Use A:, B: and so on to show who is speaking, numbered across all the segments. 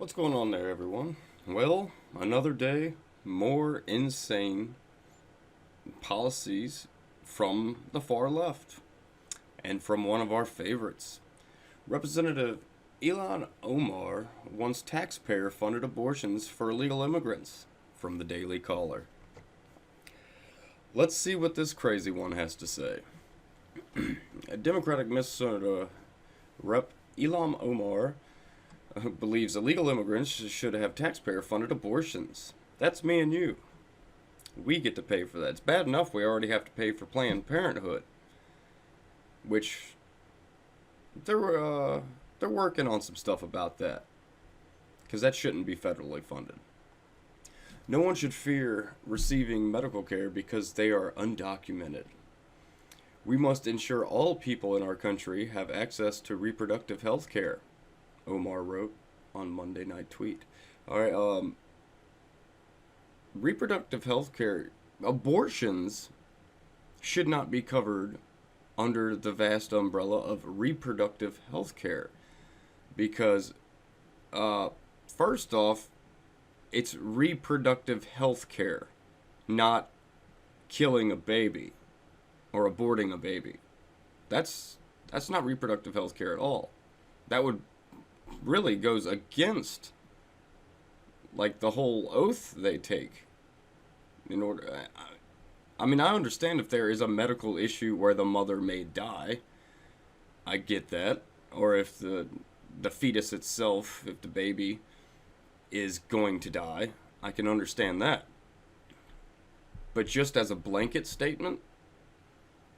A: What's going on there, everyone? Well, another day, more insane policies from the far left and from one of our favorites. Representative Ilhan Omar wants taxpayer funded abortions for illegal immigrants, from the Daily Caller. Let's see what this crazy one has to say. A Democratic Minnesota Rep. Ilhan Omar believes illegal immigrants should have taxpayer funded abortions. That's me and you. We get to pay for that. It's bad enough we already have to pay for Planned Parenthood, which they're working on some stuff about that, because that shouldn't be federally funded. No one should fear receiving medical care because they are undocumented. We must ensure all people in our country have access to reproductive health care, Omar wrote on Monday Night Tweet. Alright, reproductive health care, abortions should not be covered under the vast umbrella of reproductive health care. Because, first off, it's reproductive health care, not killing a baby or aborting a baby. That's not reproductive health care at all. That would really goes against like the whole oath they take in order. I mean, I understand if there is a medical issue where the mother may die. I get that. Or if the fetus itself, if the baby is going to die, I can understand that. But just as a blanket statement,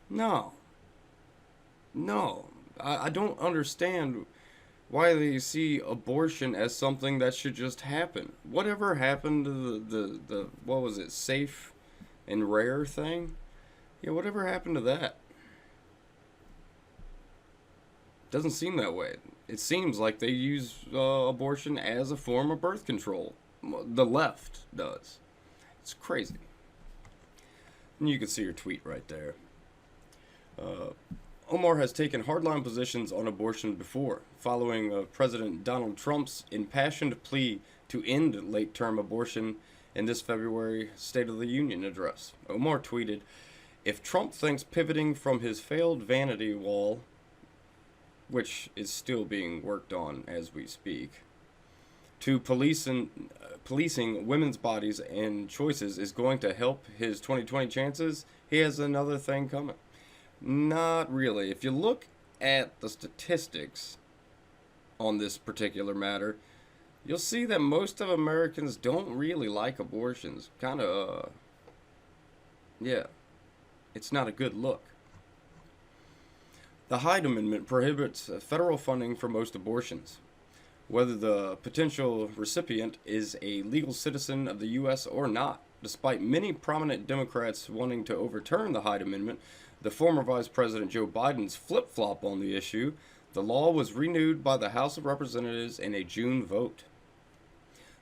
A: no. No. I don't understand why they see abortion as something that should just happen. Whatever happened to the what was it, safe and rare thing? Yeah, whatever happened to that? Doesn't seem that way. It seems like they use abortion as a form of birth control. The left does. It's crazy. And you can see your tweet right there. Omar has taken hardline positions on abortion before, following President Donald Trump's impassioned plea to end late-term abortion in this February State of the Union address. Omar tweeted, "If Trump thinks pivoting from his failed vanity wall, which is still being worked on as we speak, to policing women's bodies and choices is going to help his 2020 chances, he has another thing coming." Not really. If you look at the statistics on this particular matter, you'll see that most of Americans don't really like abortions. Kind of, yeah, it's not a good look. The Hyde Amendment prohibits federal funding for most abortions, whether the potential recipient is a legal citizen of the U.S. or not. Despite many prominent Democrats wanting to overturn the Hyde Amendment, the former Vice President Joe Biden's flip-flop on the issue, the law was renewed by the House of Representatives in a June vote.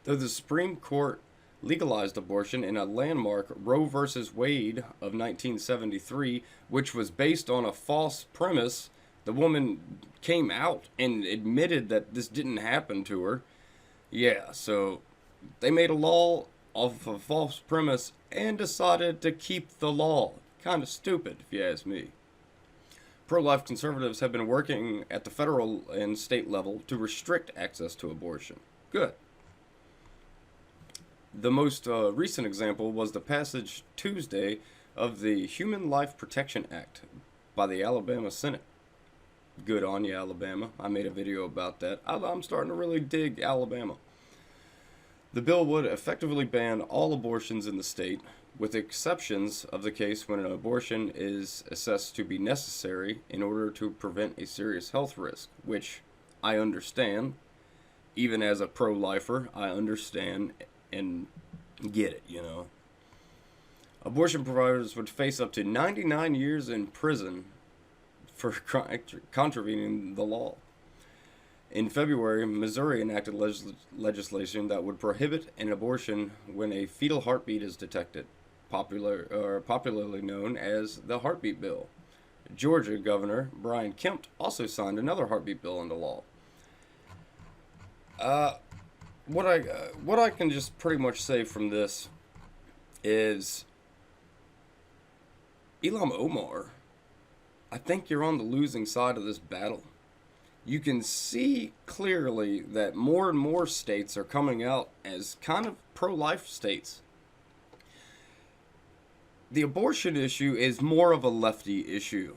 A: Though the Supreme Court legalized abortion in a landmark Roe v. Wade of 1973, which was based on a false premise, the woman came out and admitted that this didn't happen to her. Yeah, so they made a law off of a false premise and decided to keep the law. Kind of stupid, if you ask me. Pro-life conservatives have been working at the federal and state level to restrict access to abortion. Good. The most recent example was the passage Tuesday of the Human Life Protection Act by the Alabama Senate. Good on you, Alabama. I made a video about that. I'm starting to really dig Alabama. The bill would effectively ban all abortions in the state, with exceptions of the case when an abortion is assessed to be necessary in order to prevent a serious health risk, which I understand. Even as a pro-lifer, I understand and get it, you know. Abortion providers would face up to 99 years in prison for contravening the law. In February, Missouri enacted legislation that would prohibit an abortion when a fetal heartbeat is detected, popularly known as the heartbeat bill. Georgia Governor Brian Kemp also signed another heartbeat bill into law. what I can just pretty much say from this is Ilhan Omar, I think you're on the losing side of this battle. You can see clearly that more and more states are coming out as kind of pro-life states. The abortion issue is more of a lefty issue.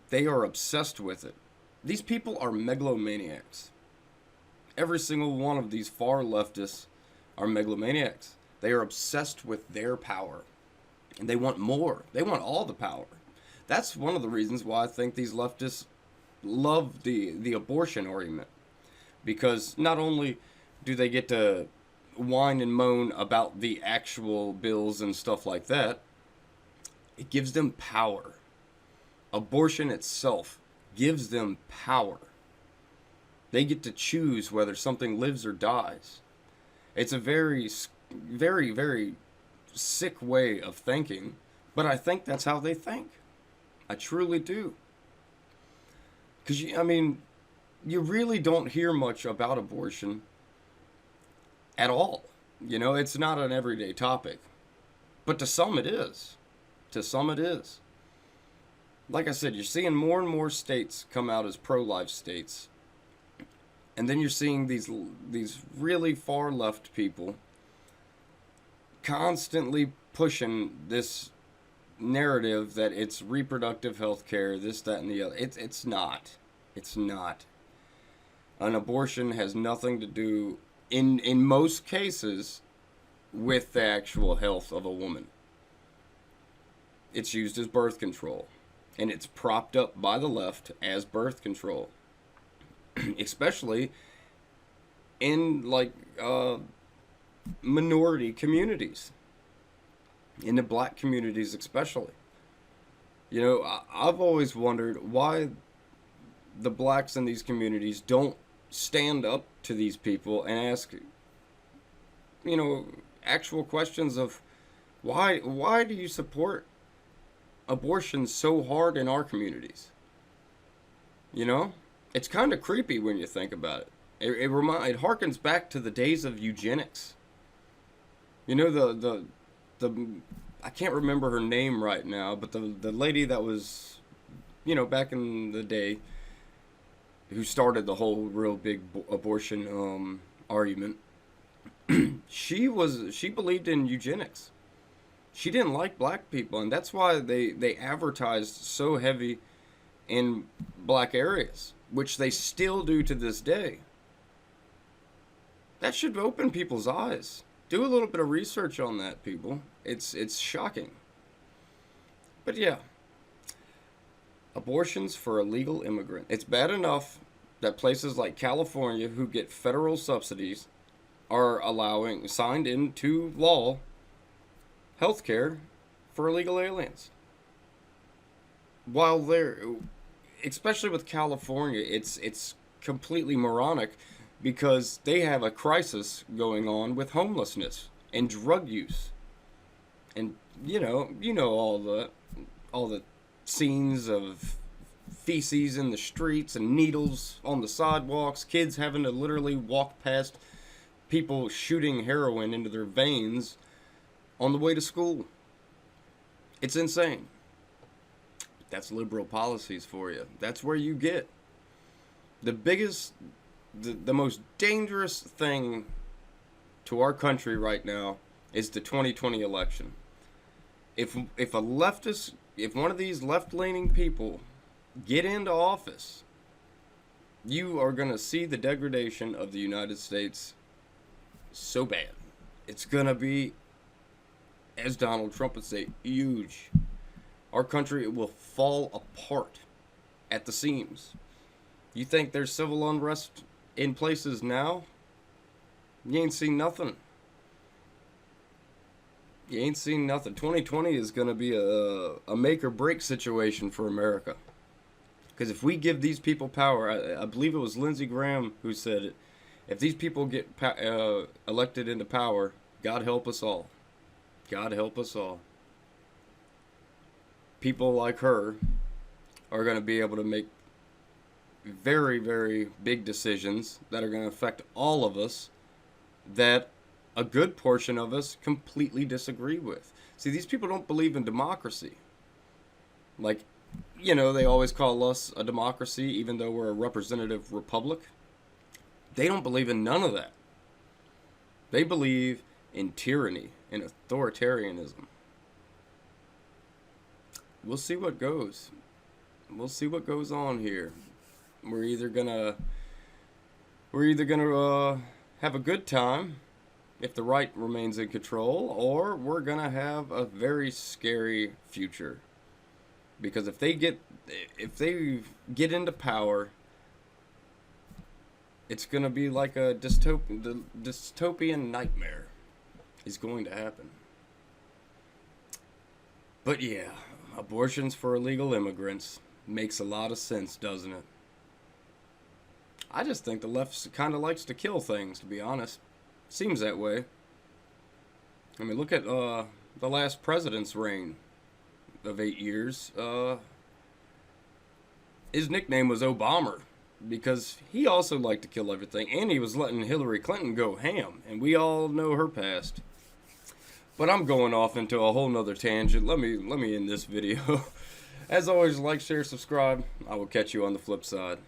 A: They are obsessed with it. These people are megalomaniacs. Every single one of these far leftists are megalomaniacs. They are obsessed with their power. And they want more. They want all the power. That's one of the reasons why I think these leftists love the abortion argument. Because not only do they get to whine and moan about the actual bills and stuff like that, it gives them power. Abortion itself gives them power. They get to choose whether something lives or dies. It's a very, very, very sick way of thinking, but I think that's how they think. I truly do. Because, I mean, you really don't hear much about abortion at all. You know, it's not an everyday topic. But to some it is. To some it is. Like I said, you're seeing more and more states come out as pro-life states. And then you're seeing these really far left people constantly pushing this narrative that it's reproductive health care, this, that, and the other. It's not. It's not. An abortion has nothing to do, in most cases, with the actual health of a woman. It's used as birth control. And it's propped up by the left as birth control. Especially in, like, minority communities. In the black communities especially. You know, I've always wondered why the blacks in these communities don't stand up to these people and ask, you know, actual questions of why do you support abortion so hard in our communities? You know? It's kind of creepy when you think about it. It harkens back to the days of eugenics. You know, the I can't remember her name right now, but the lady that was, you know, back in the day, who started the whole real big abortion argument. she believed in eugenics. She didn't like black people, and that's why they advertised so heavy in black areas, which they still do to this day. That should open people's eyes. Do a little bit of research on that, people. It's shocking. But yeah, abortions for illegal immigrants. It's bad enough that places like California, who get federal subsidies, are allowing, signed into law, health care for illegal aliens. While they're, especially with California, it's completely moronic because they have a crisis going on with homelessness and drug use. And you know all the scenes of feces in the streets and needles on the sidewalks, kids having to literally walk past people shooting heroin into their veins on the way to school. It's insane. That's liberal policies for you. That's where you get the biggest, the most dangerous thing to our country right now is the 2020 election. If one of these left-leaning people get into office, you are going to see the degradation of the United States so bad. It's going to be, as Donald Trump would say, huge. Our country will fall apart at the seams. You think there's civil unrest in places now? You ain't seen nothing. You ain't seen nothing. 2020 is going to be a make or break situation for America. Because if we give these people power, I believe it was Lindsey Graham who said it, if these people get elected into power, God help us all. God help us all. People like her are going to be able to make very, very big decisions that are going to affect all of us that a good portion of us completely disagree with. See, these people don't believe in democracy. Like, they always call us a democracy even though we're a representative republic. They don't believe in none of that. They believe in tyranny and authoritarianism. We'll see what goes. We'll see what goes on here. We're either gonna have a good time if the right remains in control, or we're gonna have a very scary future. Because if they get into power, it's gonna be like a dystopian nightmare is going to happen. But yeah, abortions for illegal immigrants makes a lot of sense, doesn't it? I just think the left kind of likes to kill things, to be honest. Seems that way. I mean, look at the last president's reign of 8 years. His nickname was Obama because he also liked to kill everything, and he was letting Hillary Clinton go ham, and we all know her past. But I'm going off into a whole nother tangent. Let me end this video. As always, like, share, subscribe. I will catch you on the flip side.